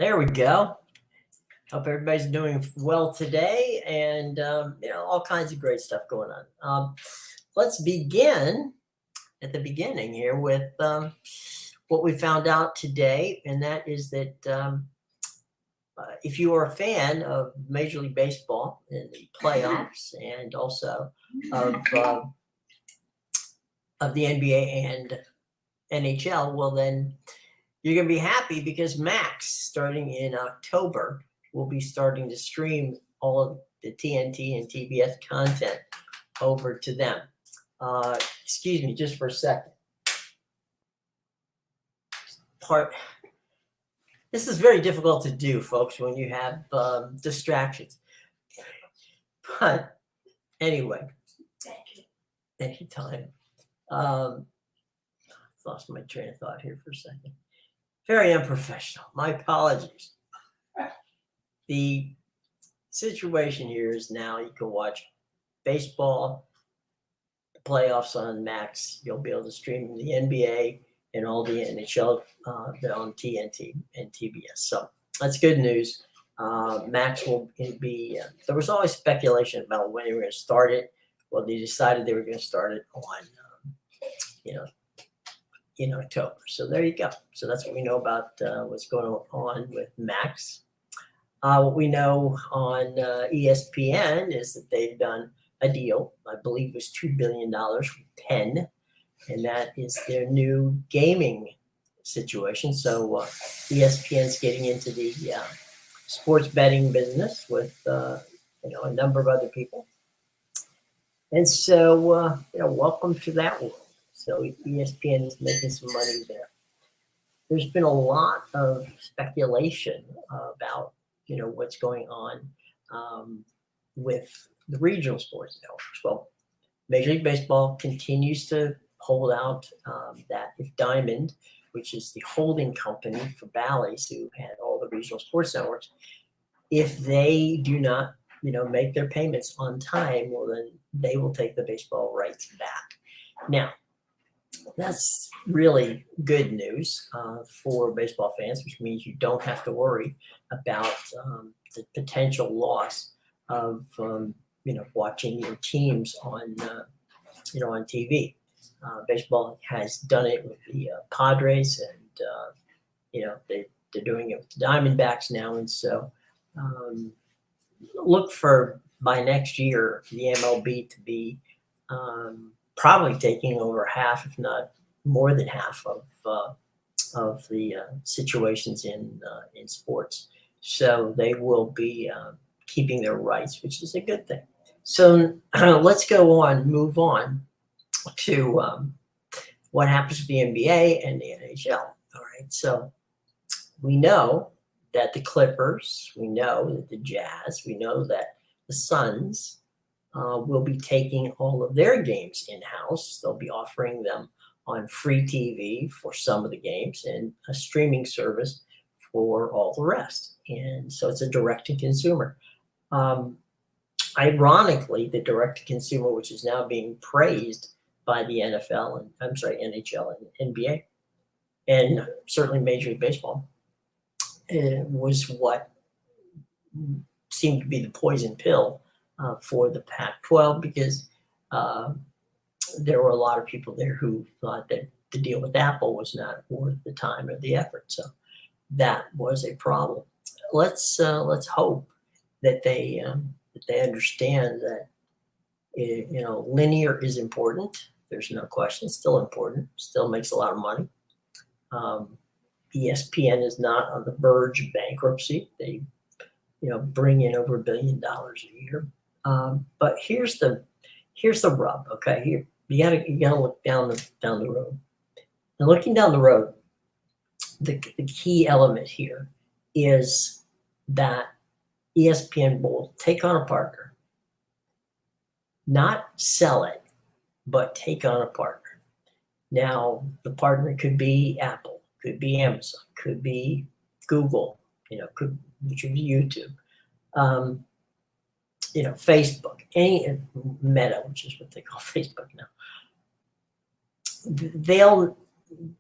There we go. Hope everybody's doing well today, and all kinds of great stuff going on. Let's begin at the beginning here with what we found out today, and that is that if you are a fan of Major League Baseball in the playoffs, and also of the NBA and NHL, well then you're going to be happy because Max, starting in October, will be starting to stream all of the TNT and TBS content over to them. Excuse me just for a second. This is very difficult to do, folks, when you have distractions. But anyway, anytime. Lost my train of thought here for a second. Very unprofessional. My apologies. The situation here is now you can watch baseball, playoffs on Max. You'll be able to stream the NBA and all the NHL on TNT and TBS. So that's good news. Max will be. There was always speculation about when they were going to start it. Well, they decided they were going to start it on, in October. So there you go. So that's what we know about what's going on with Max. What we know on ESPN is that they've done a deal, I believe it was $2 billion with Penn, and that is their new gaming situation. So ESPN's getting into the sports betting business with a number of other people. And so, welcome to that world. So ESPN is making some money there. There's been a lot of speculation about, what's going on with the regional sports networks. Well, Major League Baseball continues to hold out that if Diamond, which is the holding company for Bally's, who had all the regional sports networks, if they do not, make their payments on time, well, then they will take the baseball rights back. Now, that's really good news for baseball fans, which means you don't have to worry about the potential loss of, watching your teams on, on TV. Baseball has done it with the Padres, and they're doing it with the Diamondbacks now, and so look for by next year the MLB to be probably taking over half, if not more than half, of the situations in sports. So they will be keeping their rights, which is a good thing. So let's move on to what happens with the NBA and the NHL. All right, so we know that the Clippers, we know that the Jazz, we know that the Suns will be taking all of their games in-house. They'll be offering them on free TV for some of the games and a streaming service for all the rest. And so it's a direct-to-consumer. Ironically, the direct-to-consumer, which is now being praised by the NHL and NBA, and certainly Major League Baseball, was what seemed to be the poison pill for the Pac-12, because there were a lot of people there who thought that the deal with Apple was not worth the time or the effort. So that was a problem. Let's hope that they understand that linear is important. There's no question. It's still important. Still makes a lot of money. ESPN is not on the verge of bankruptcy. They bring in over $1 billion a year. But here's the rub. Okay, here you gotta look down the road. And looking down the road, the key element here is that ESPN will take on a partner, not sell it, but take on a partner. Now, the partner could be Apple, could be Amazon, could be Google, which would be YouTube, Facebook, any Meta, which is what they call Facebook now.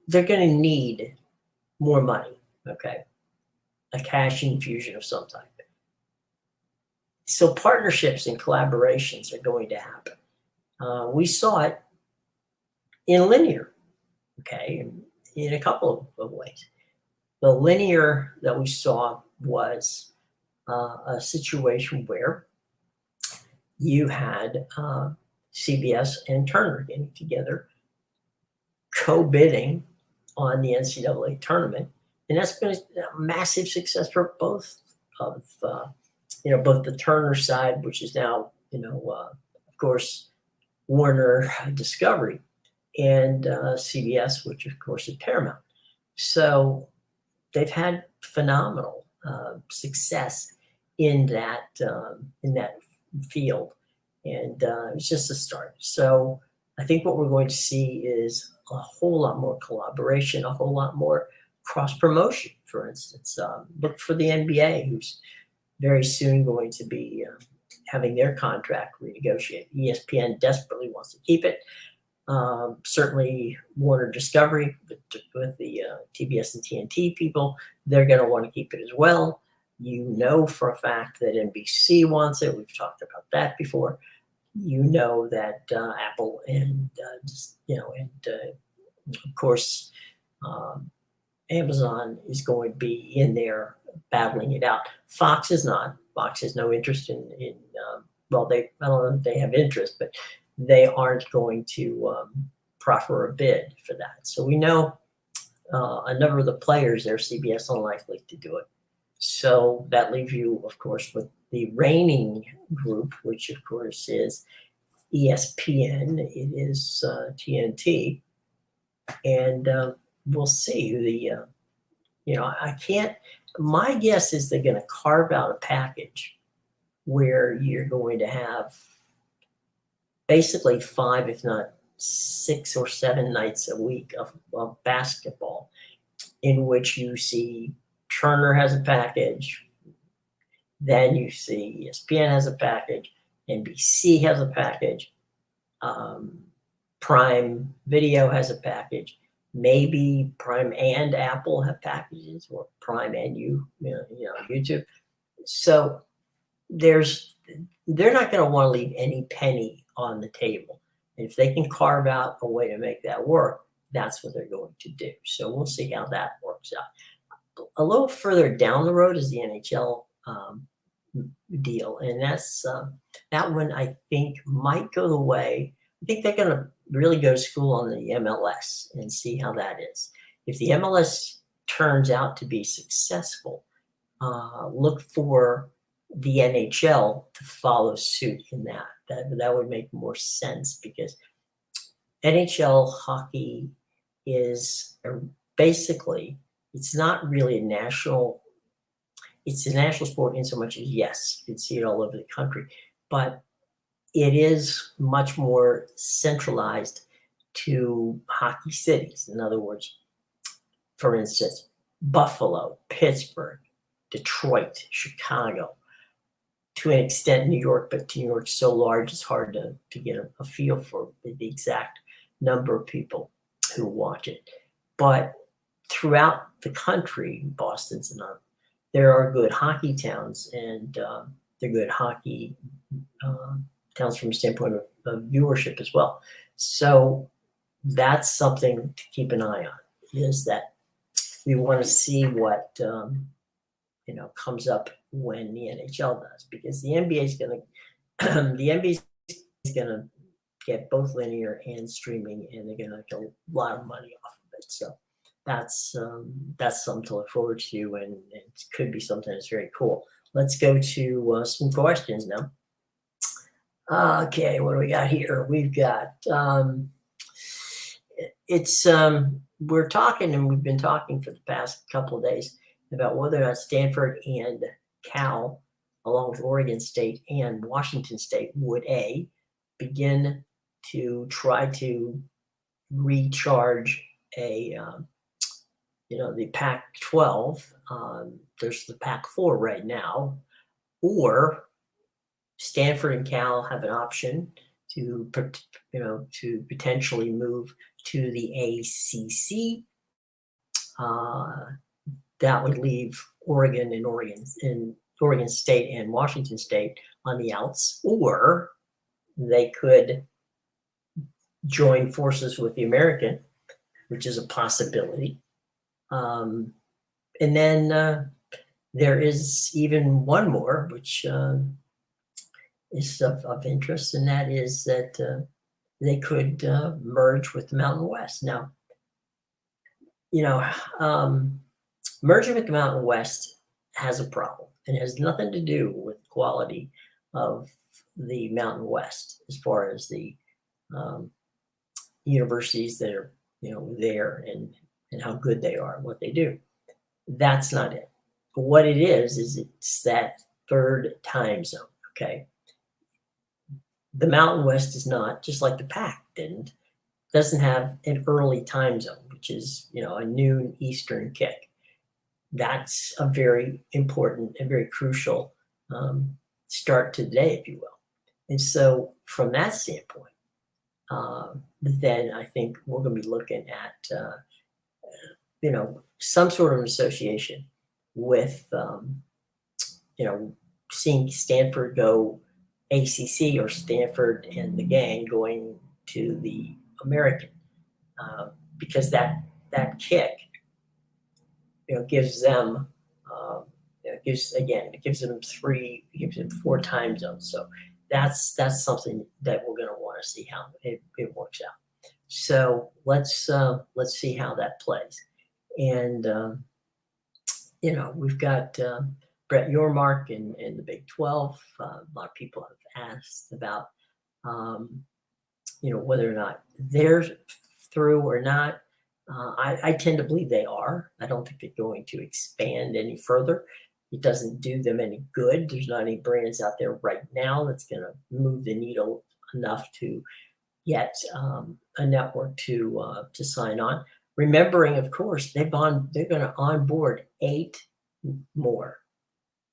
They're going to need more money. Okay. a cash infusion of some type. So partnerships and collaborations are going to happen. We saw it in linear, okay, in a couple of ways. The linear that we saw was a situation where you had CBS and Turner getting together, co-bidding on the NCAA tournament, and that's been a massive success for both of both the Turner side, which is now of course Warner Discovery, and CBS, which of course is Paramount. So they've had phenomenal success in that field, and it's just a start. So I think what we're going to see is a whole lot more collaboration, a whole lot more cross promotion. For instance, look for the NBA, who's very soon going to be having their contract renegotiated. ESPN desperately wants to keep it. Certainly Warner Discovery with the TBS and TNT people, they're going to want to keep it as well. You know for a fact that NBC wants it. We've talked about that before. You know that Apple and of course Amazon is going to be in there battling it out. Fox is not. Fox has no interest in well, I don't know if they have interest, but they aren't going to proffer a bid for that. So we know a number of the players there, CBS unlikely to do it. So that leaves you, of course, with the reigning group, which of course is ESPN. It is TNT, and we'll see. I can't. My guess is they're going to carve out a package where you're going to have basically 5, if not 6 or 7 nights a week of basketball, in which you see Turner has a package, then you see ESPN has a package, NBC has a package, Prime Video has a package, maybe Prime and Apple have packages, or Prime and YouTube. So they're not going to want to leave any penny on the table. And if they can carve out a way to make that work, that's what they're going to do. So we'll see how that works out. A little further down the road is the NHL deal, and that's that one I think might go the way. I think they're going to really go to school on the MLS and see how that is. If the MLS turns out to be successful, look for the NHL to follow suit in that. That would make more sense, because NHL hockey is basically, it's not really a national, it's a national sport in so much as, yes, you can see it all over the country, but it is much more centralized to hockey cities. In other words, for instance, Buffalo, Pittsburgh, Detroit, Chicago, to an extent New York, but New York's so large it's hard to get a feel for the exact number of people who watch it. But throughout the country, Boston's another, there are good hockey towns, and they're good hockey towns from a standpoint of viewership as well. So that's something to keep an eye on, is that we want to see what comes up when the NHL does, because the NBA is going to get both linear and streaming, and they're going to get a lot of money off of it. So that's something to look forward to, and it could be something that's very cool. Let's go to some questions now. Okay, what do we got here? We've got we're talking, and we've been talking for the past couple of days about whether or not Stanford and Cal, along with Oregon State and Washington State, would begin to try to recharge the Pac-12. There's the Pac-4 right now, or Stanford and Cal have an option to potentially move to the ACC. that would leave Oregon State and Washington State on the outs, or they could join forces with the American, which is a possibility. And then there is even one more, which is of interest, and that is that they could merge with the Mountain West. Now, merging with the Mountain West has a problem, and it has nothing to do with the quality of the Mountain West as far as the universities that are there and how good they are and what they do. That's not it. What it is it's that third time zone. Okay, the Mountain West is not, just like the Pac doesn't have an early time zone, which is a noon Eastern kick. That's a very important and very crucial start to the day, if you will. And so from that standpoint, then I think we're going to be looking at some sort of association with seeing Stanford go ACC, or Stanford and the gang going to the American, because that kick gives them it gives them 4 time zones. So that's something that we're going to want to see how it works out. So let's see how that plays. And we've got Brett Yormark in the Big 12. A lot of people have asked about whether or not they're through or not. I tend to believe they are. I don't think they're going to expand any further. It doesn't do them any good. There's not any brands out there right now that's going to move the needle enough to get a network to sign on. Remembering, of course, they're going to onboard 8 more.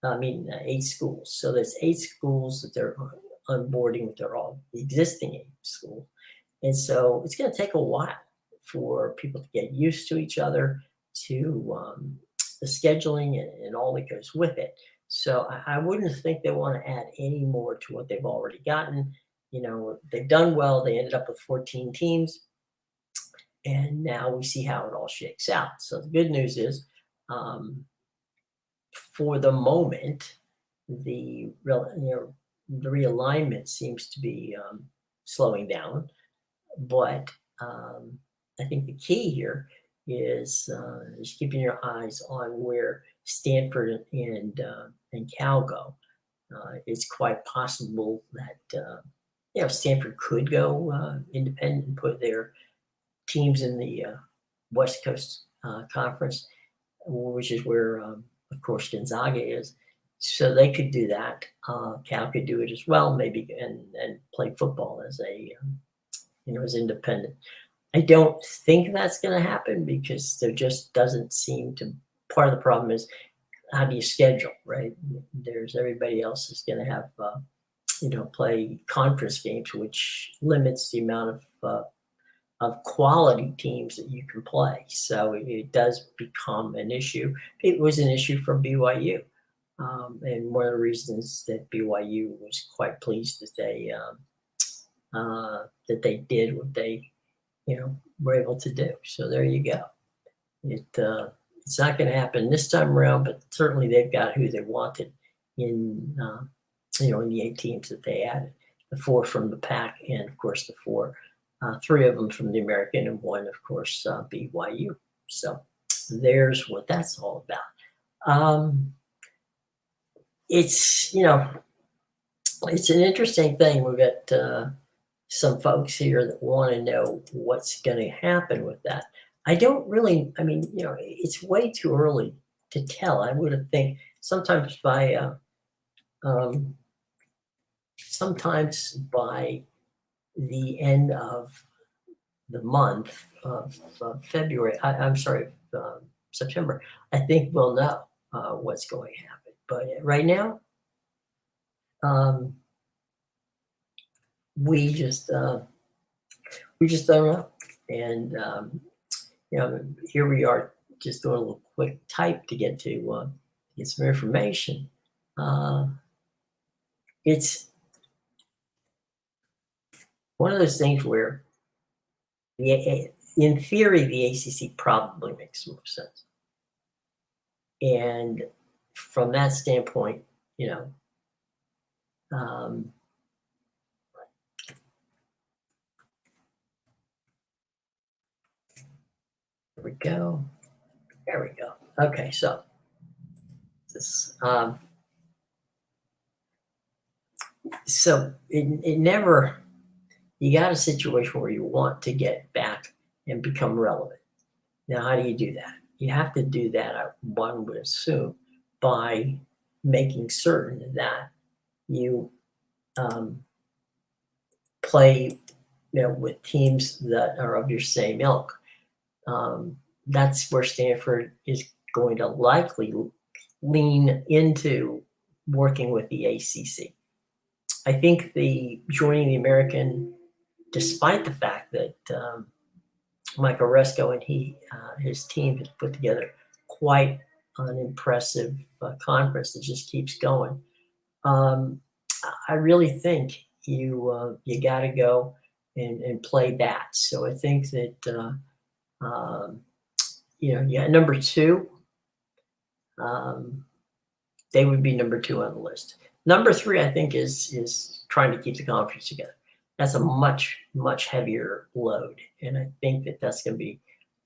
8 schools. So there's 8 schools that they're onboarding with their all existing 8 schools. And so it's going to take a while for people to get used to each other, to the scheduling and all that goes with it. So I wouldn't think they want to add any more to what they've already gotten. They've done well. They ended up with 14 teams. And now we see how it all shakes out. So the good news is, for the moment, the realignment seems to be slowing down. But I think the key here is keeping your eyes on where Stanford and Cal go. It's quite possible that Stanford could go independent and put their teams in the West Coast Conference, which is where, of course, Gonzaga is. So they could do that. Cal could do it as well, maybe, and play football as as independent. I don't think that's going to happen because there just doesn't seem to. Part of the problem is, how do you schedule, right? There's everybody else is going to have play conference games, which limits the amount of quality teams that you can play. So it does become an issue. It was an issue for BYU. And one of the reasons that BYU was quite pleased that they did what they were able to do. So there you go. It's not going to happen this time around, but certainly they've got who they wanted in in the 8 teams that they added, the 4 from the Pac, and of course the 4, 3 of them from the American, and 1, of course, BYU. So there's what that's all about. It's it's an interesting thing. We've got some folks here that want to know what's going to happen with that. I don't really. It's way too early to tell. I would have think sometimes by the end of the month of February. I'm sorry, September. I think we'll know what's going to happen. But right now, we just don't know. And here we are just doing a little quick type to get some information. It's one of those things where in theory, the ACC probably makes more sense. And from that standpoint, there we go. There we go. Okay, so this, so it never, you got a situation where you want to get back and become relevant. Now, how do you do that? You have to do that, one would assume, by making certain that you play, with teams that are of your same ilk. That's where Stanford is going to likely lean into working with the ACC. I think joining the American, despite the fact that Mike Oresco and his team has put together quite an impressive conference that just keeps going. I really think you got to go and play that. So I think that number 2, they would be number 2 on the list. Number 3, I think, is trying to keep the conference together. That's a much, much heavier load, and I think that that's going to be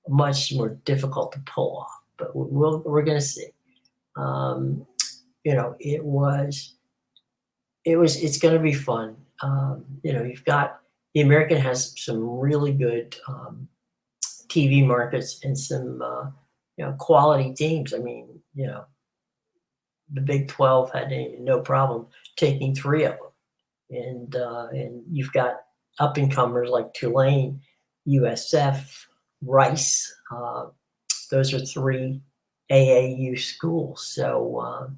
much more difficult to pull off. But we're going to see. It's going to be fun. You've got the American has some really good TV markets and some quality teams. I mean, the Big 12 had no problem taking 3 of them. And you've got up and comers like Tulane, USF, Rice. Those are 3 AAU schools. So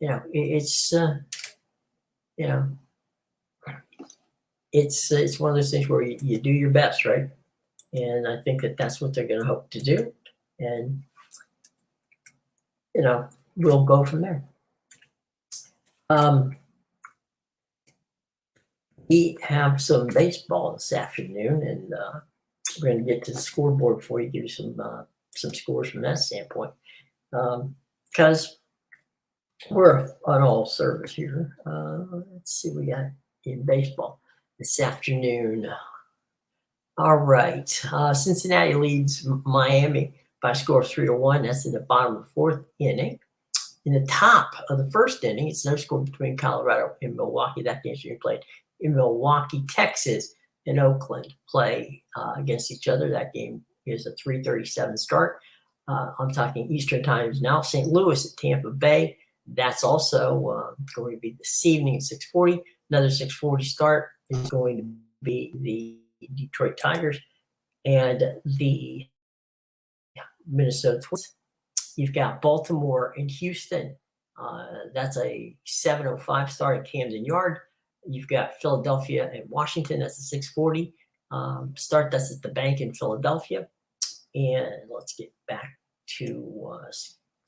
it's one of those things where you do your best, right? And I think that that's what they're going to hope to do. And we'll go from there. We have some baseball this afternoon, and we're going to get to the scoreboard before you give you some scores from that standpoint. Because we're on all service here. Let's see what we got in baseball this afternoon. All right. Cincinnati leads Miami by a score of 3-1. That's in the bottom of the 4th inning. In the top of the 1st inning, it's no score between Colorado and Milwaukee. That game's being played in Milwaukee. Texas and Oakland play against each other. That game is a 3:37 start. I'm talking Eastern times now. St. Louis at Tampa Bay. That's also going to be this evening at 6:40. Another 6:40 start is going to be the Detroit Tigers and the Minnesota Twins. You've got Baltimore and Houston. That's a 7:05 start at Camden Yard. You've got Philadelphia and Washington. That's a 6:40 start. That's at the Bank in Philadelphia. And let's get back to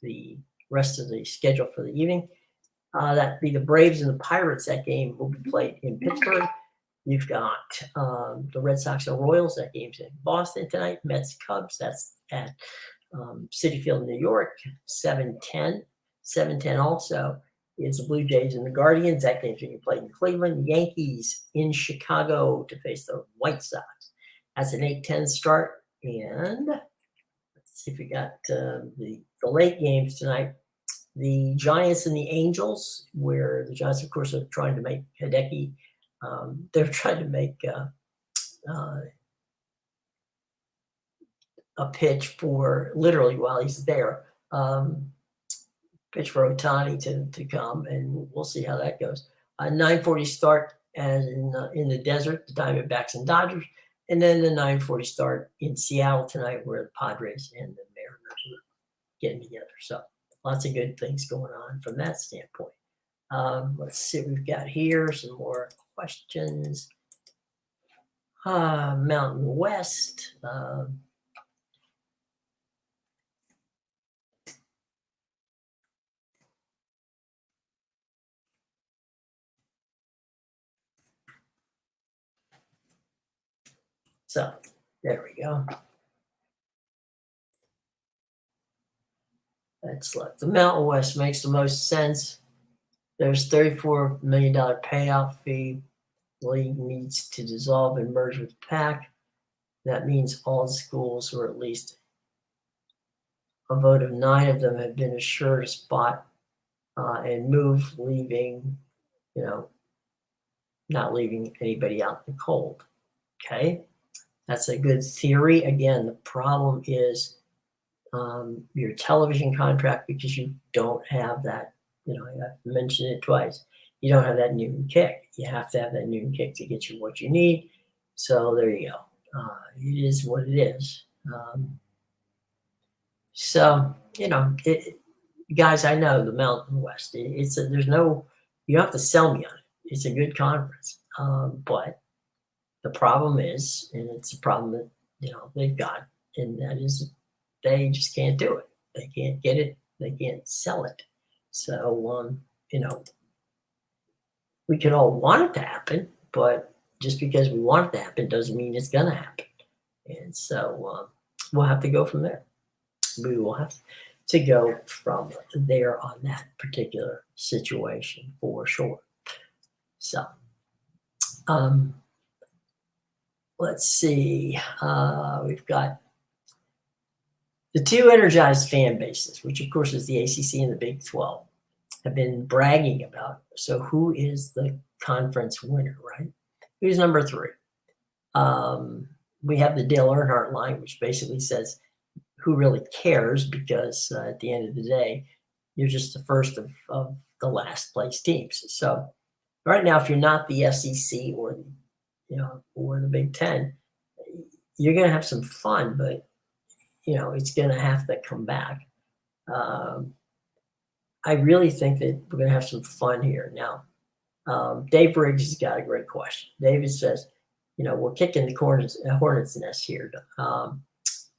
the rest of the schedule for the evening. That'd be the Braves and the Pirates. That game will be played in Pittsburgh. You've got the Red Sox and Royals. That game's in Boston tonight. Mets, Cubs. That's at Citi Field, New York, 7:10. 7:10 also is the Blue Jays and the Guardians. That game's being played in Cleveland. Yankees in Chicago to face the White Sox. That's an 8:10 start. And let's see if we got the late games tonight. The Giants and the Angels, where the Giants, of course, are trying to make Hideki. They're trying to make a pitch for literally while he's there. Pitch for Ohtani to come, and we'll see how that goes. 9:40 start as in the desert, the Diamondbacks and Dodgers, and then the 9:40 start in Seattle tonight, where the Padres and the Mariners are getting together. So lots of good things going on from that standpoint. Let's see what we've got here. Some more questions. Mountain West. So there we go. Let's look. The Mountain West makes the most sense. There's $34 million payout fee. The league needs to dissolve and merge with the PAC. That means all schools, or at least a vote of 9 of them, have been assured a spot and move, leaving, not leaving anybody out in the cold. Okay, that's a good theory. Again, the problem is your television contract, because you don't have that. I've mentioned it twice. You don't have that noon kick. You have to have that noon kick to get you what you need. So there you go. It is what it is. Guys, I know the Mountain West. There's no, you don't have to sell me on it. It's a good conference. But the problem is, and it's a problem that, they've got, and that is they just can't do it. They can't get it. They can't sell it. So, we can all want it to happen, but just because we want it to happen doesn't mean it's going to happen. And so we'll have to go from there. We will have to go from there on that particular situation for sure. So let's see. We've got the two energized fan bases, which of course is the ACC and the Big 12, have been bragging about. So who is the conference winner, right? Who's number 3? We have the Dale Earnhardt line, which basically says, who really cares? Because at the end of the day, you're just the first of the last place teams. So right now, if you're not the SEC or the Big 10, you're going to have some fun, but it's going to have to come back. I really think that we're going to have some fun here. Now, Dave Briggs has got a great question. David says, we're kicking the hornet's nest here.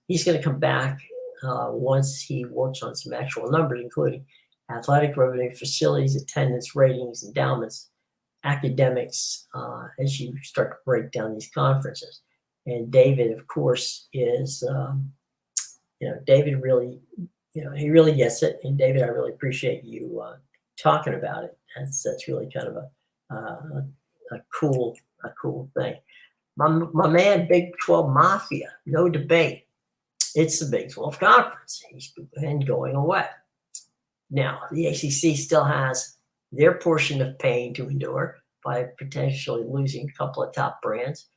He's going to come back once he works on some actual numbers, including athletic revenue, facilities, attendance, ratings, endowments, academics, as you start to break down these conferences. And David, of course, is, David really, he really gets it. And David, I really appreciate you talking about it. That's really kind of a cool thing. My man, Big 12 Mafia, no debate. It's the Big 12 conference. He's been going away. Now, the ACC still has their portion of pain to endure by potentially losing a couple of top brands.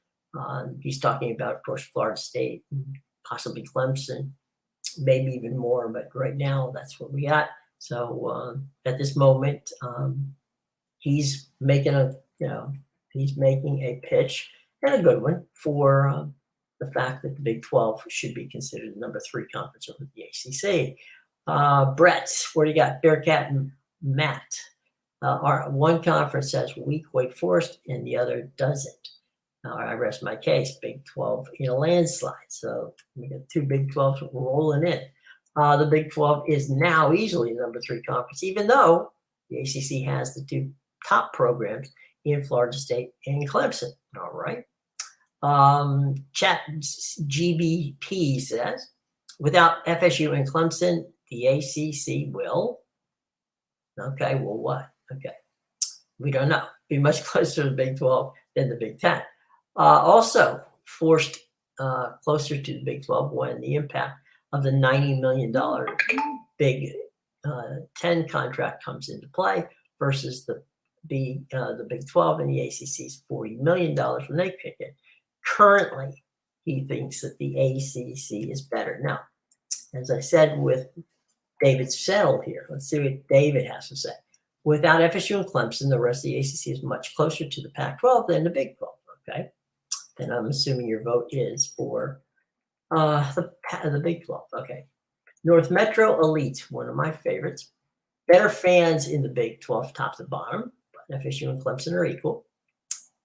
He's talking about, of course, Florida State, possibly Clemson, maybe even more. But right now, that's what we got. So at this moment, he's making a pitch, and a good one, for the fact that the Big 12 should be considered the number 3 conference over the ACC. Brett, what do you got? Bearcat and Matt. Our one conference has weak Wake Forest and the other doesn't. I rest my case. Big 12 in a landslide. So we got 2 Big 12s rolling in. The Big 12 is now easily the number 3 conference, even though the ACC has the 2 top programs in Florida State and Clemson. All right. Chat GBP says, without FSU and Clemson, the ACC will. Okay, well, what? Okay, we don't know. Be much closer to the Big 12 than the Big 10. Also forced closer to the Big 12 when the impact of the $90 million Big 10 contract comes into play versus the Big 12 and the ACC's $40 million when they kick in. Currently, he thinks that the ACC is better. Now, as I said with David Settle here, let's see what David has to say. Without FSU and Clemson, the rest of the ACC is much closer to the Pac-12 than the Big 12. Okay, and I'm assuming your vote is for the Big 12. Okay, North Metro Elite, one of my favorites. Better fans in the Big 12, top to bottom. But FSU and Clemson are equal.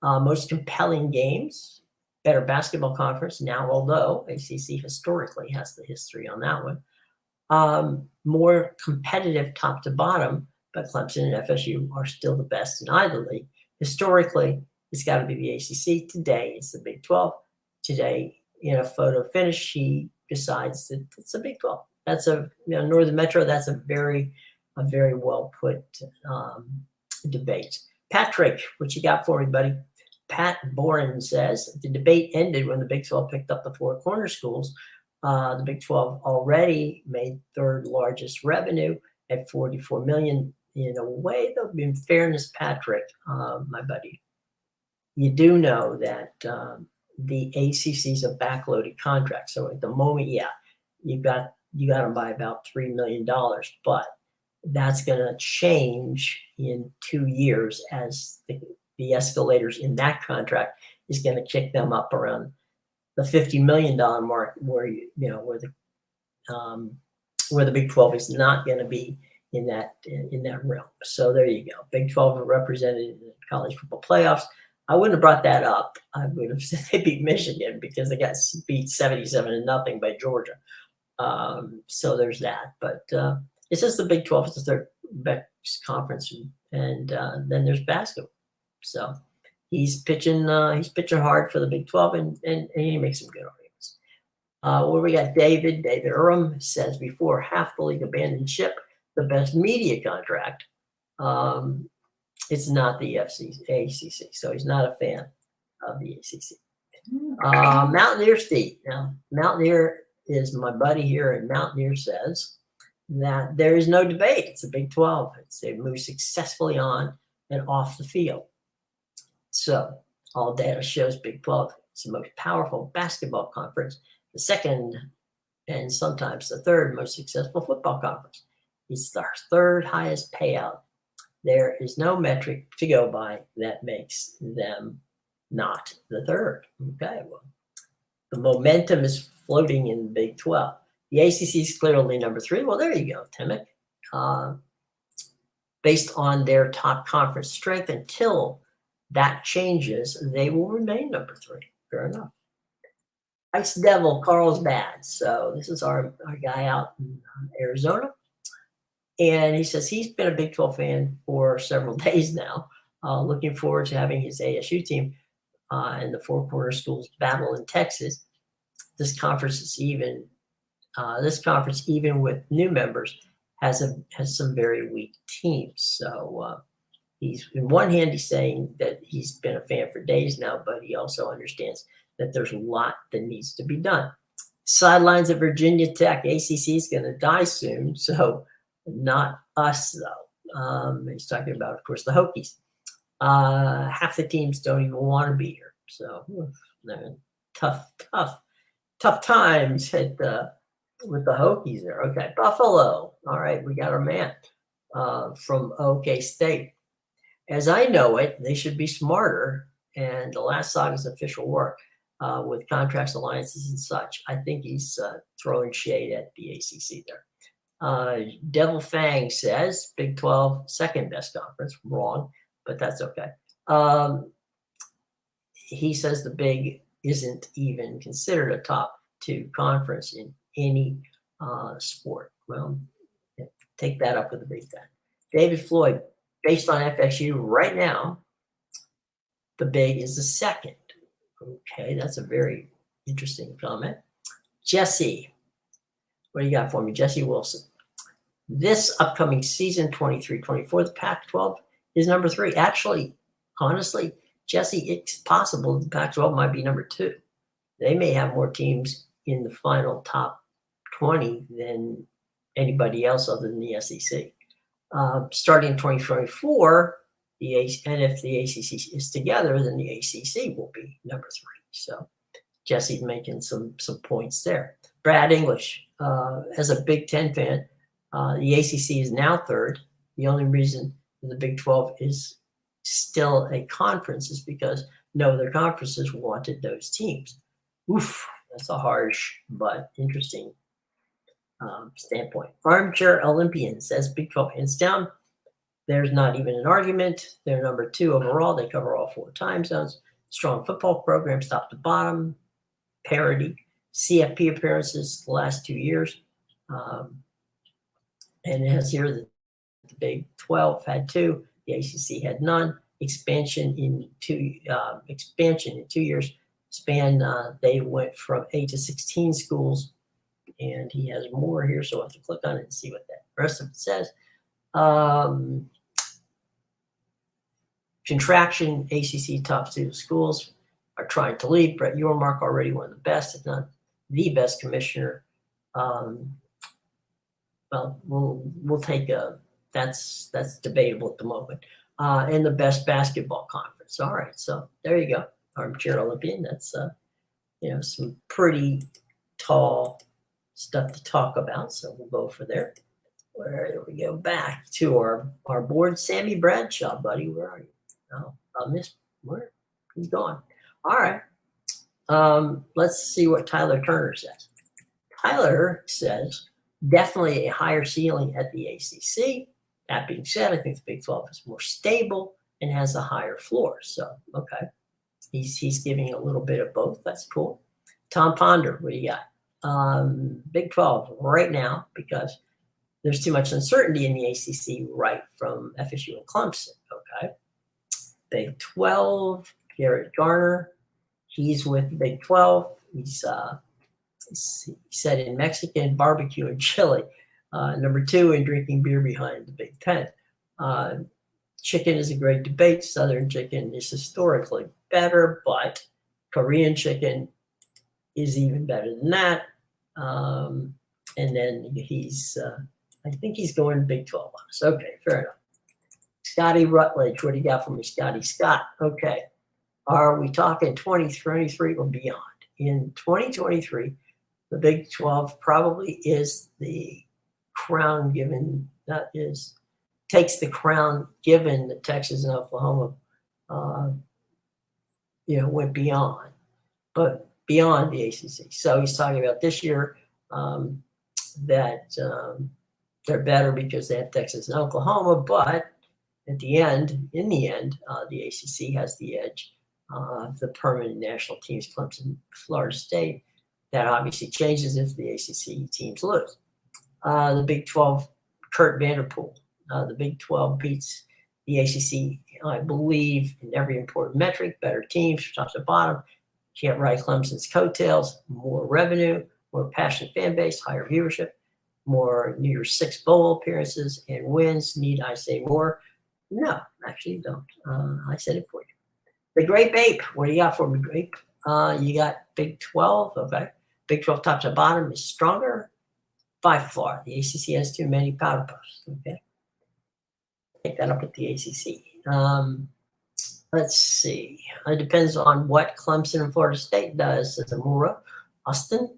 Most compelling games. Better basketball conference now, although ACC historically has the history on that one. More competitive top to bottom, but Clemson and FSU are still the best in either league. Historically, it's got to be the ACC. Today, it's the Big 12. today in a photo finish, he decides that it's a Big 12. That's a Northern Metro. That's a very well put debate. Patrick, what you got for me, buddy? Pat Boren says the debate ended when the Big 12 picked up the Four Corner schools. The Big 12 already made third largest revenue at 44 million. In a way, though, in fairness, Patrick, my buddy, you do know that the ACC is a backloaded contract. So at the moment, yeah, you got them by about $3 million, but that's going to change in 2 years as the escalators in that contract is going to kick them up around the $50 million mark, where where the Big 12 is not going to be in that realm. So there you go. Big 12 are represented in the college football playoffs. I wouldn't have brought that up. I would have said they beat Michigan because they got beat 77-0 by Georgia. So there's that. But it's just the Big 12 is the third best conference, and then there's basketball. So he's pitching hard for the Big 12, and he makes some good arguments. Where we got David Urim says before half the league abandoned ship the best media contract. It's not the ACC, so he's not a fan of the ACC. Mountaineer Steve. Now, Mountaineer is my buddy here, and Mountaineer says that there is no debate. It's a Big 12. They've moved successfully on and off the field. So all data shows Big 12 is the most powerful basketball conference, the second and sometimes the third most successful football conference. It's the third highest payout. There is no metric to go by that makes them not the third. Okay, well, the momentum is floating in the Big 12. The ACC is clearly number 3. Well, there you go, Timmick. Based on their top conference strength, until that changes, they will remain number 3. Fair enough. Ice Devil, Carlsbad. So this is our guy out in Arizona. And he says he's been a Big 12 fan for several days now. Looking forward to having his ASU team and the Four Corner Schools battle in Texas. This conference, even with new members, has some very weak teams. So he's, in one hand, he's saying that he's been a fan for days now, but he also understands that there's a lot that needs to be done. Sidelines at Virginia Tech. ACC is going to die soon, so not us, though. He's talking about, of course, the Hokies. Half the teams don't even want to be here. So tough times with the Hokies there. Okay, Buffalo. All right, we got our man from OK State. As I know it, they should be smarter. And the last Saga's official work with contracts, alliances, and such. I think he's throwing shade at the ACC there. Devil Fang says Big 12 second best conference. Wrong, but that's okay. He says the Big isn't even considered a top 2 conference in any sport. Well, take that up with the Big Ten. David Floyd, based on FSU right now, the Big is the second. Okay, that's a very interesting comment. Jesse, what do you got for me? Jesse Wilson. This upcoming season, 23-24, the Pac-12 is number 3. Actually, honestly, Jesse, it's possible the Pac-12 might be number 2. They may have more teams in the final top 20 than anybody else other than the SEC. Starting in 2024, and if the ACC is together, then the ACC will be number 3. So Jesse's making some points there. Brad English, as a Big Ten fan, the ACC is now 3rd. The only reason the Big 12 is still a conference is because no other conferences wanted those teams. Oof, that's a harsh but interesting standpoint. Armchair Olympian says Big 12 hands down. There's not even an argument. They're number 2 overall. They cover all 4 time zones. Strong football programs, top to bottom. Parity. CFP appearances the last 2 years. And it has here that the Big 12 had 2. The ACC had none. Expansion in 2 years. span, they went from 8 to 16 schools, and he has more here, so I'll have to click on it and see what that rest of it says. Contraction, ACC top 2 schools are trying to lead. Brett Yormark, already one of the best, if not the best commissioner. Well, we'll take that's debatable at the moment. And the best basketball conference. All right, so there you go, Armchair Olympian. That's some pretty tall stuff to talk about. So we'll go for there. Where we go back to our board. Sammy Bradshaw, buddy, where are you? Oh, I missed where he's gone. All right. Let's see what Tyler Turner says. Tyler says definitely a higher ceiling at the ACC. That being said, I think the Big 12 is more stable and has a higher floor. So, okay. He's giving a little bit of both. That's cool. Tom Ponder, what do you got? Big 12 right now, because there's too much uncertainty in the ACC right from FSU and Clemson. Okay. Big 12, Garrett Garner. He's with Big 12. He said in Mexican, barbecue, and chili. Number 2 in drinking beer behind the Big 10. Chicken is a great debate. Southern chicken is historically better, but Korean chicken is even better than that. And then I think he's going Big 12 on us. Okay, fair enough. Scotty Rutledge, what do you got for me, Scotty? Scott, okay. Are we talking 2023 or beyond? In 2023, the Big 12 probably is the crown given, takes the crown given that Texas and Oklahoma, went beyond, but beyond the ACC. So he's talking about this year that they're better because they have Texas and Oklahoma, but in the end, the ACC has the edge of the permanent national teams, Clemson, Florida State. That obviously changes if the ACC teams lose. The Big 12, Kurt Vanderpool. The Big 12 beats the ACC, I believe, in every important metric. Better teams, top to bottom. Can't ride Clemson's coattails. More revenue, more passionate fan base, higher viewership, more New Year's Six bowl appearances and wins. Need I say more? No, actually don't. I said it for you. The Grape Ape. What do you got for me, Grape? You got Big 12. Okay. Big 12 top to bottom is stronger by far. The ACC has too many powder puffs. Okay. Take that up with the ACC. Let's see. It depends on what Clemson and Florida State does, says Amura Austin.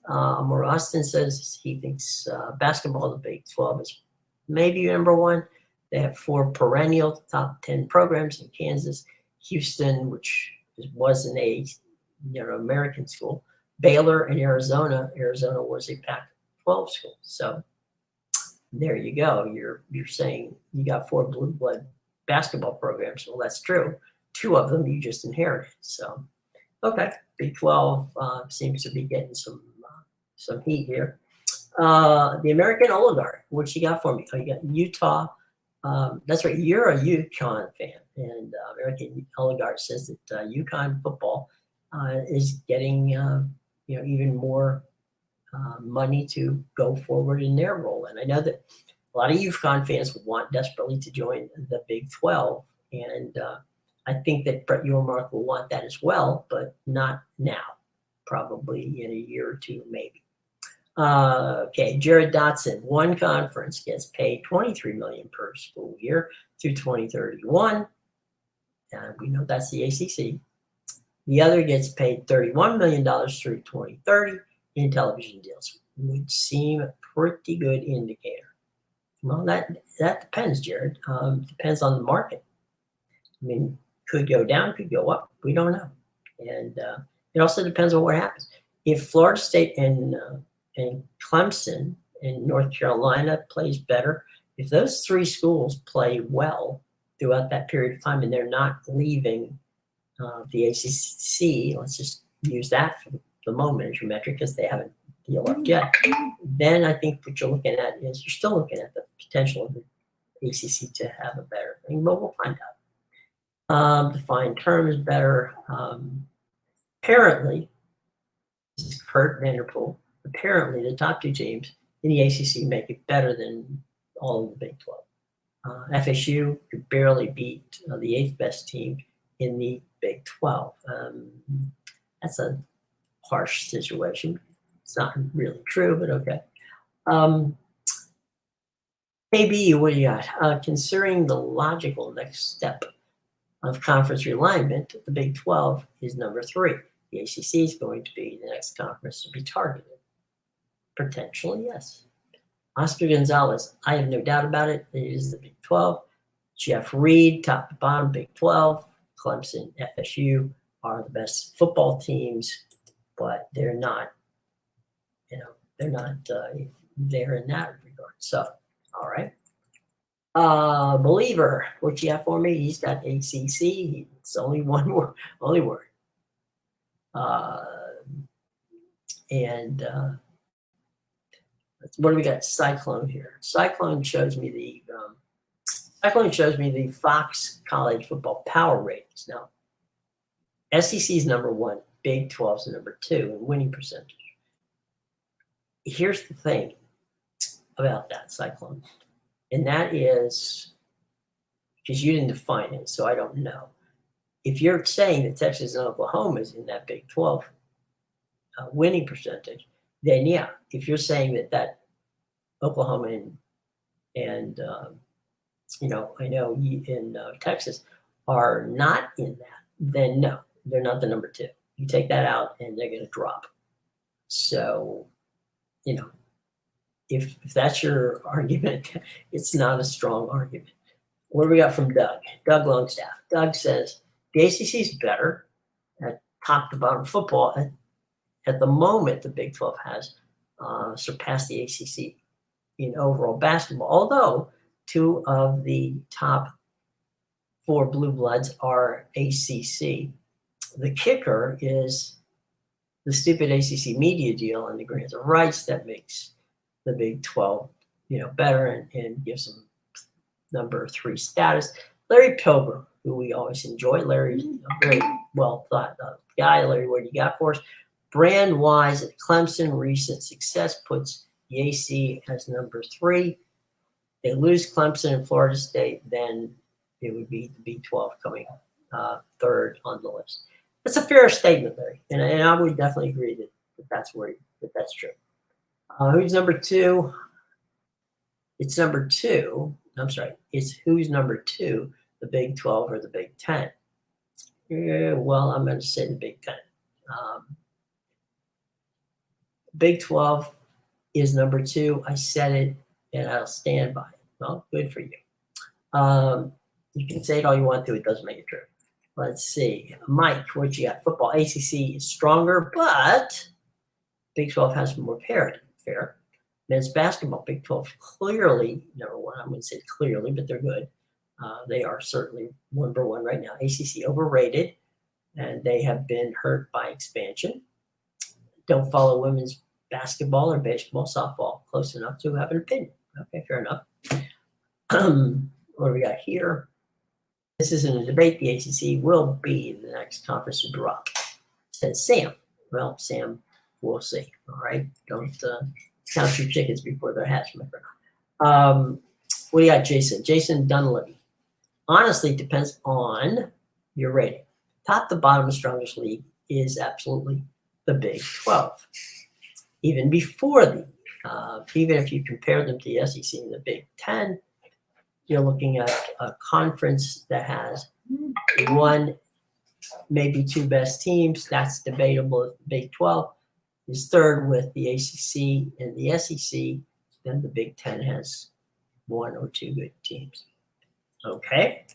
Amura Austin says he thinks basketball, the Big 12 is maybe number 1. They have 4 perennial top 10 programs in Kansas, Houston, which was an American school, Baylor, and Arizona. Arizona was a Pac-12 school. So there you go. You're saying you got 4 blue blood basketball programs. Well, that's true. 2 of them you just inherited. So, okay, Big 12 seems to be getting some heat here. The American Oligarch, what you got for me? Oh, you got Utah. That's right. You're a UConn fan, and American Oligarch says that UConn football is getting even more money to go forward in their role. And I know that a lot of UConn fans want desperately to join the Big 12, and I think that Brett Yormark will want that as well, but not now. Probably in a year or 2, maybe. Okay, Jared Dotson, one conference gets paid $23 million per school year through 2031. And we know that's the ACC. The other gets paid $31 million through 2030 in television deals, which seem a pretty good indicator. Well, that depends, Jared. Depends on the market. I mean, could go down, could go up. We don't know. And it also depends on what happens. If Florida State and Clemson and North Carolina plays better, if those 3 schools play well throughout that period of time and they're not leaving the ACC, let's just use that for the moment as your metric because they haven't developed yet, then I think what you're looking at is you're still looking at the potential of the ACC to have a better thing, but we'll find out. Defined term is better. Apparently, this is Kurt Vanderpool. Apparently, the top two teams in the ACC make it better than all of the Big 12. FSU could barely beat the eighth best team in the Big 12. That's a harsh situation. It's not really true, but okay. KB, what do you got? Considering the logical next step of conference realignment, the Big 12 is number 3. The ACC is going to be the next conference to be targeted. Potentially, yes. Oscar Gonzalez, I have no doubt about it. It is the Big 12. Jeff Reed, top to bottom, Big 12. Clemson, FSU are the best football teams, but they're not, they're not there in that regard. So, all right. Believer, what you have for me? He's got ACC. It's only one word, only word. What do we got? Cyclone here. Cyclone shows me the Fox College Football Power Ratings. Now, SEC is number 1, Big 12 is number 2 in winning percentage. Here's the thing about that, Cyclone, and that is, because you didn't define it, so I don't know. If you're saying that Texas and Oklahoma is in that Big 12 winning percentage, then yeah. If you're saying that Oklahoma and I know in Texas are not in that, then no, they're not the number 2. You take that out and they're going to drop. So, if that's your argument, it's not a strong argument. What do we got from Doug? Doug Longstaff. Doug says the ACC is better at top to bottom football. At the moment, the Big 12 has surpassed the ACC in overall basketball, although 2 of the top 4 blue bloods are ACC. The kicker is the stupid ACC media deal and the grants of rights that makes the Big 12, better and gives them number 3 status. Larry Pilgrim, who we always enjoy. Larry's a very well thought of guy. Larry, what do you got for us? Brand wise, Clemson recent success puts the AC as number 3. They lose Clemson and Florida State, then it would be the Big 12 coming 3rd on the list. That's a fair statement, Larry, and I would definitely agree that that's true. Who's number 2? It's number 2. I'm sorry. It's who's number 2, the Big 12 or the Big 10? Well, I'm going to say the Big 10. Big 12 is number 2. I said it, and I'll stand by it. Well, good for you. You can say it all you want to. It doesn't make it true. Let's see. Mike, what you got? Football. ACC is stronger, but Big 12 has more parity. Fair. Men's basketball, Big 12 clearly number 1. I'm going to say clearly, but they're good. They are certainly number 1 right now. ACC overrated, and they have been hurt by expansion. Don't follow women's basketball or baseball, softball close enough to have an opinion. Okay, fair enough. What do we got here? This isn't a debate. The ACC will be the next conference to drop, says Sam. Well, Sam, we'll see. All right, don't count your chickens before they're hatched, my friend. What do you got, Jason? Jason Dunleavy. Honestly, it depends on your rating. Top to bottom, the strongest league is absolutely the Big 12. Even before even if you compare them to the SEC and the Big 10, you're looking at a conference that has 1, maybe 2 best teams. That's debatable. If the Big 12 is 3rd with the ACC and the SEC, then the Big 10 has 1 or 2 good teams. Okay.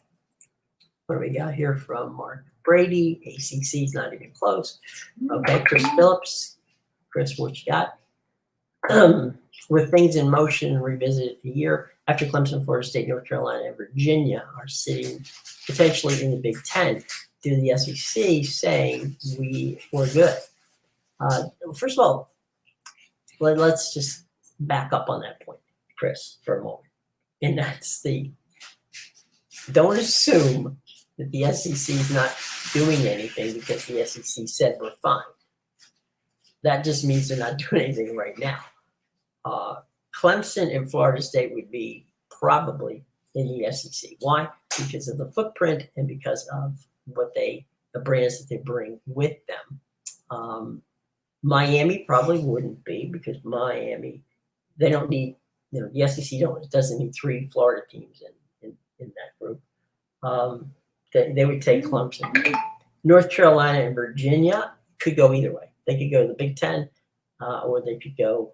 What do we got here from Mark Brady? ACC is not even close. Okay, Chris Phillips. Chris, what you got? With things in motion, revisit a year after Clemson, Florida State, North Carolina, and Virginia are sitting potentially in the Big 10 due to the SEC saying we were good. First of all, let's just back up on that point, Chris, for a moment. And that's don't assume that the SEC is not doing anything because the SEC said we're fine. That just means they're not doing anything right now. Clemson and Florida State would be probably in the SEC. Why? Because of the footprint and because of the brands that they bring with them. Miami probably wouldn't be, because Miami, they don't need, the SEC doesn't need 3 Florida teams in that group. They would take Clemson. North Carolina and Virginia could go either way. They could go to the Big Ten, or they could go,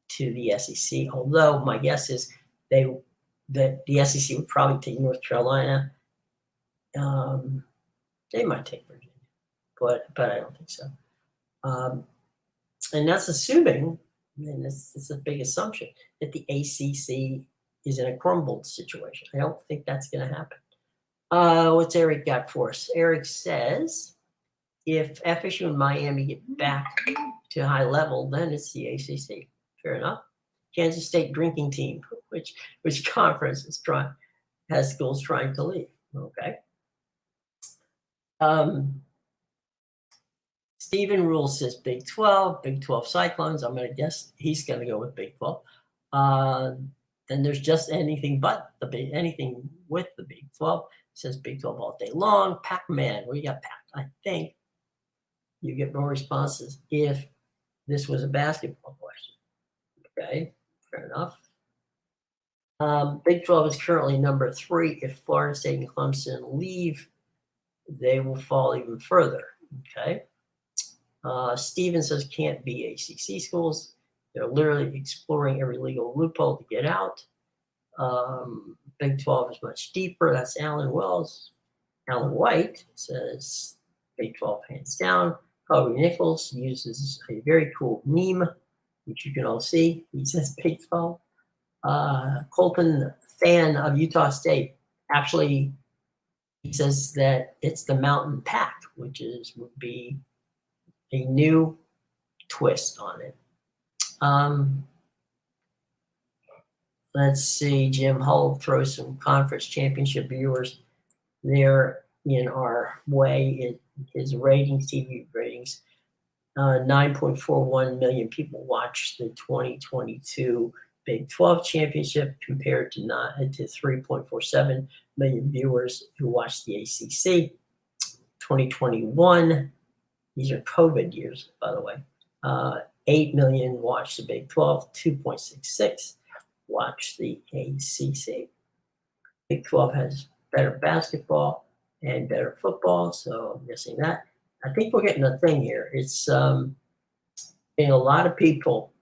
to the SEC. Although my guess is the SEC would probably take North Carolina. They might take Virginia, but I don't think so. And that's assuming, and it's a big assumption, that the ACC is in a crumbled situation. I don't think that's going to happen. What's Eric got for us? Eric says, if FSU and Miami get back to high level, then it's the ACC. Fair enough. Kansas State drinking team, which conference has schools trying to leave. Okay. Stephen Rule says Big 12 Cyclones. I'm going to guess he's going to go with Big 12. Then there's just anything with the Big 12. Says Big 12 all day long. Pac-Man, what do you got, Pac? I think you get more responses if this was a basketball question. Okay, fair enough. Big 12 is currently number 3. If Florida State and Clemson leave, they will fall even further. Okay. Steven says can't be ACC schools. They're literally exploring every legal loophole to get out. Big 12 is much deeper. That's Alan Wells. Alan White says Big 12 hands down. Kobe Nichols uses a very cool meme, which you can all see. He says Big 12. Colton, fan of Utah State, actually he says that it's the Mountain Pack, which would be a new twist on it. Let's see, Jim Hull throws some conference championship viewers there in our way in his ratings, TV ratings. 9.41 million people watched the 2022 Big 12 championship compared to 3.47 million viewers who watched the ACC. 2021, these are COVID years, by the way. 8 million watched the Big 12, 2.66 watched the ACC. Big 12 has better basketball and better football, so I'm guessing that. I think we're getting a thing here. It's being a lot of people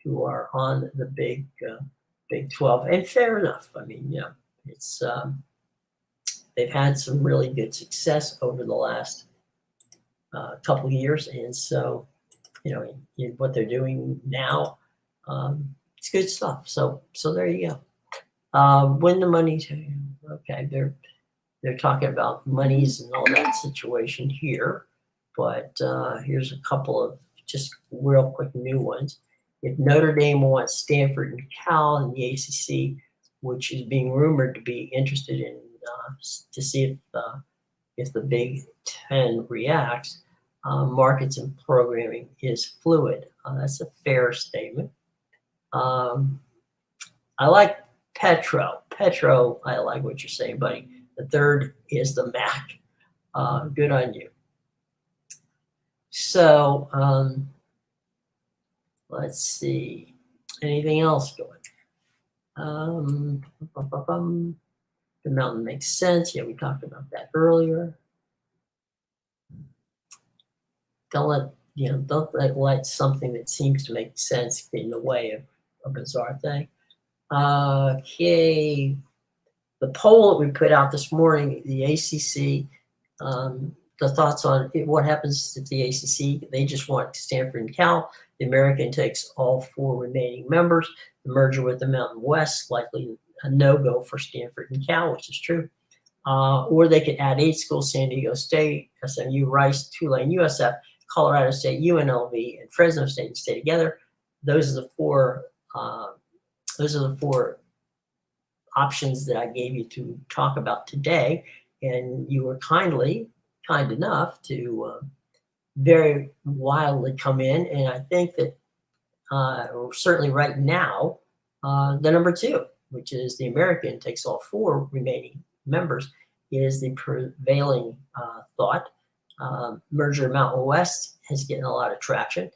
who are on the Big 12, and fair enough. I mean, it's they've had some really good success over the last couple of years, and so in what they're doing now, it's good stuff. So there you go. When the money, okay, they're talking about monies and all that situation here, but here's a couple of just real quick new ones. If Notre Dame wants Stanford and Cal in the ACC, which is being rumored to be interested in to see if the Big Ten reacts, markets and programming is fluid. That's a fair statement. I like Petro. Petro, I like what you're saying, buddy. The third is the MAC. Good on you. So let's see. Anything else going? The mountain makes sense. Yeah, we talked about that earlier. Don't let something that seems to make sense get in the way of a bizarre thing. Okay. The poll that we put out this morning, the ACC, the thoughts on what happens if the ACC, they just want Stanford and Cal. The American takes all 4 remaining members. The merger with the Mountain West, likely a no-go for Stanford and Cal, which is true. Or they could add 8 schools: San Diego State, SMU, Rice, Tulane, USF, Colorado State, UNLV, and Fresno State, and stay together. Those are the 4 options that I gave you to talk about today, and you were kind enough to very wildly come in. And I think that certainly right now, the number two, which is the American takes all four remaining members, is the prevailing thought. Merger Mountain West is getting a lot of traction.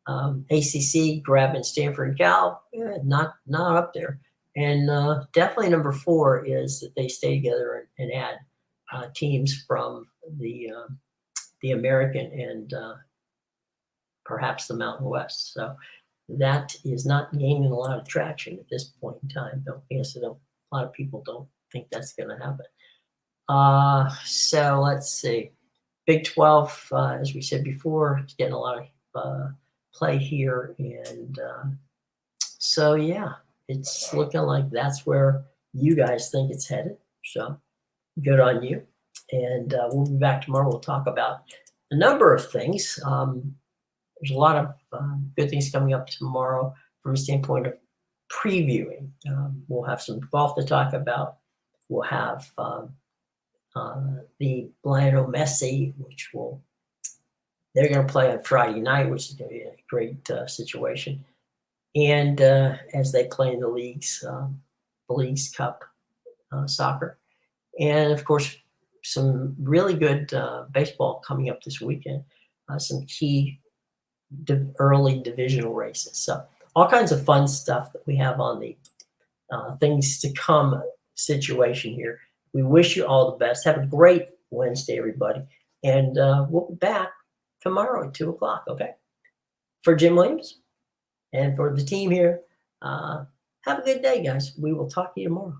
ACC grabbing Stanford and Cal, not up there. And definitely number four is that they stay together and add teams from the American and perhaps the Mountain West. So that is not gaining a lot of traction at this point in time. A lot of people don't think that's going to happen. So let's see. Big 12, as we said before, it's getting a lot of play here. And so, yeah, it's looking like that's where you guys think it's headed. So good on you. And we'll be back tomorrow. We'll talk about a number of things. There's a lot of good things coming up tomorrow from a standpoint of previewing. We'll have some golf to talk about. We'll have the Lionel Messi, which they're going to play on Friday night, which is going to be a great situation. And as they play in the Leagues Cup soccer. And of course, some really good baseball coming up this weekend. Some key early divisional races. So all kinds of fun stuff that we have on the things to come situation here. We wish you all the best. Have a great Wednesday, everybody. And we'll be back tomorrow at 2 o'clock, okay? For Jim Williams and for the team here, have a good day, guys. We will talk to you tomorrow.